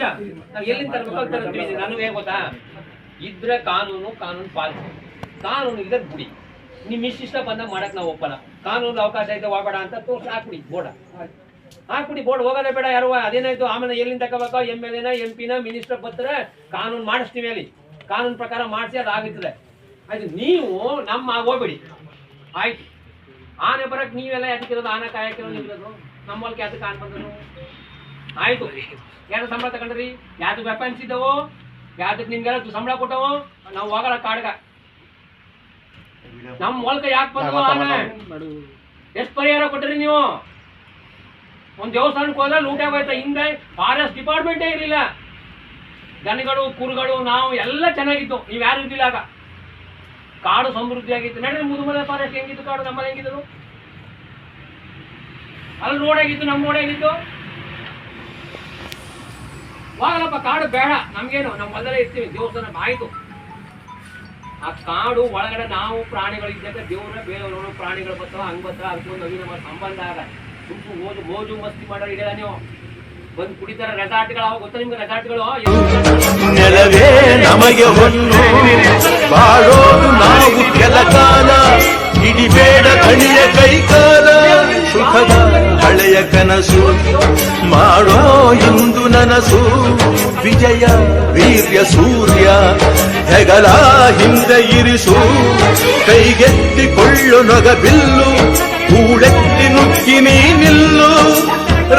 ನಿಮಿಷ, ನಾವು ಎಲ್ಲಿಂದ ತರಬೇಕು ನಾನು ಹೇಗೆ ಗೊತ್ತಾ, ಇದ್ರೆ ಕಾನೂನು ಪಾಲಿಸಿ, ಕಾನೂನು ಇದ್ರೆ ಬಿಡಿ, ನಿಮ್ ಇಷ್ಟ ಬಂದಾಗ ಮಾಡಕ್ ನಾವು ಒಪ್ಪಲ್ಲ. ಕಾನೂನು ಅವಕಾಶ ಐತೆ ಹೋಗಬೇಡ ಅಂತ ತೋರ್ಸಿ ಹಾಕ್ಬಿಡಿ ಬೋರ್ಡ್ ಹೋಗೋದೇ ಬೇಡ ಯಾರು. ಅದೇನಾಯ್ತು ಆಮೇಲೆ ಎಲ್ಲಿಂದ ತಗೋಬೇಕು, MLA MP ಮಿನಿಸ್ಟರ್ ಬರ್ತಾರೆ, ಕಾನೂನು ಮಾಡಿಸ್ತೀವಿ ಅಲ್ಲಿ, ಕಾನೂನು ಪ್ರಕಾರ ಮಾಡಿಸಿ ಅದು ಆಗುತ್ತದೆ. ಆಯ್ತು, ನೀವು ನಮ್ಮ ಹೋಗ್ಬೇಡಿ ಆಯ್ತು. ಆನೆ ಬರಕ್ ನೀವೆಲ್ಲ ಯಾತಿರೋದು, ಆನೆ ಕಾಯಕ್ಕಿರೋದು ನಿಮ್ದು, ನಮ್ಮಲ್ಲಿ ಯಾತಕ್ಕೆ ಆನೆ ಬಂದ್ರು ಆಯ್ತು. ಯಾರು ಸಂಬಳ ತಗೊಂಡ್ರಿ, ಯಾವ್ದು ವೆಪನ್ಸ್ ಇದ್ದವು, ಯಾವ್ದಕ್ ನಿಮ್ಗೆಲ್ಲ ಸಂಬಳ ಕೊಟ್ಟವು, ನಾವು ಹೋಗಲ್ಲ ಕಾಡ್ಗ. ನಮ್ ಮೂಲಕ ಯಾಕೆ ಬಂದವು ಆನೆ, ಎಷ್ಟು ಪರಿಹಾರ ಕೊಟ್ರಿ ನೀವು? ಒಂದ್ ದೇವಸ್ಥಾನಕ್ಕೆ ಹೋದ್ರೆ ಲೂಟ ಆಗೋಯ್ತಾ, ಹಿಂದೆ ಫಾರೆಸ್ಟ್ ಡಿಪಾರ್ಟ್ಮೆಂಟೇ ಇರಲಿಲ್ಲ, ದನಗಳು ಕುರುಗಳು ನಾವು ಎಲ್ಲ ಚೆನ್ನಾಗಿತ್ತು, ನೀವ್ ಯಾರು ಇದ್ದಿಲ್ಲ ಆಗ. ಕಾಡು ಸಮೃದ್ಧಿ ಆಗಿತ್ತು. ನಡ್ರಿ ಮುದುಮಲೆ ಫಾರೆಸ್ಟ್ ಹೆಂಗಿತ್ತು, ಕಾಡು ನಮ್ಮಲ್ಲಿ ಹೆಂಗಿದ್ರು, ಅಲ್ಲಿ ರೋಡ್ ಆಗಿತ್ತು, ನಮ್ಮ ರೋಡ್ ಆಗಿತ್ತು. ಹೋಗಲ್ಲಪ್ಪ, ಕಾಡು ಬೇಡ ನಮ್ಗೇನು, ನಮ್ಮ ಹೊಲದಲ್ಲೇ ಇರ್ತೀವಿ, ದೇವಸ್ಥಾನ ಆಯ್ತು. ಆ ಕಾಡು ಒಳಗಡೆ ನಾವು ಪ್ರಾಣಿಗಳಿದ್ದಾಗ ದೇವ್ರ ಬೇರೆಯವರು ಪ್ರಾಣಿಗಳು ಬರ್ತಾವ, ಹಂಗ್ ಬರ್ತಾವ, ಅದಕ್ಕೊಂದು ನಮ್ಮ ಸಂಬಂಧ ಆಗ. ಸುಮ್ಮನೆ ಮೋಜು ಮಸ್ತಿ ಮಾಡೋರು ಇದೆಯಲ್ಲ, ನೀವು ಬಂದು ಕುಡಿತಾರ ರೆಸಾರ್ಟ್ಗಳು, ಅವಾಗ ಗೊತ್ತಾ ನಿಮ್ಗೆ ರೆಸಾರ್ಟ್ಗಳು? ನೆಲವೇ ನಮಗೆ ಹೊನ್ನು ಬಾಳೋದು ನಾವು ಕೆಲ ಕಾಲ, ಹಿಡಿಬೇಡ ಕಣಿಯ ಕೈಕಾಲ, ಸುಖದ ಹಳೆಯ ಕನಸು ಮಾಡೋ ಇಂದು ನನಸು, ವಿಜಯ ವೀರ್ಯ ಸೂರ್ಯ ಹೆಗಲ ಹಿಂದೆ ಇರಿಸು, ಕೈಗೆತ್ತಿಕೊಳ್ಳು ನೊಗ ಬಿಲ್ಲು, ಹೂಳೆತ್ತಿ ನುಗ್ಗಿ ನೀ ನಿಲ್ಲು.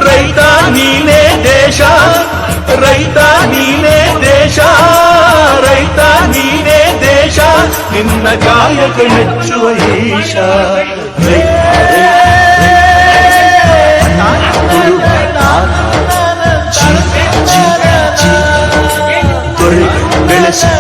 ರೈತ ನೀನೇ ದೇಶ, ರೈತ ನೀನೇ ದೇಶ, ರೈತ ನೀನೇ ದೇಶ, ನಿನ್ನ ಕಾಯಕ ಮೆಚ್ಚುವ ಈಶ. ಬೆಳೆಸಿ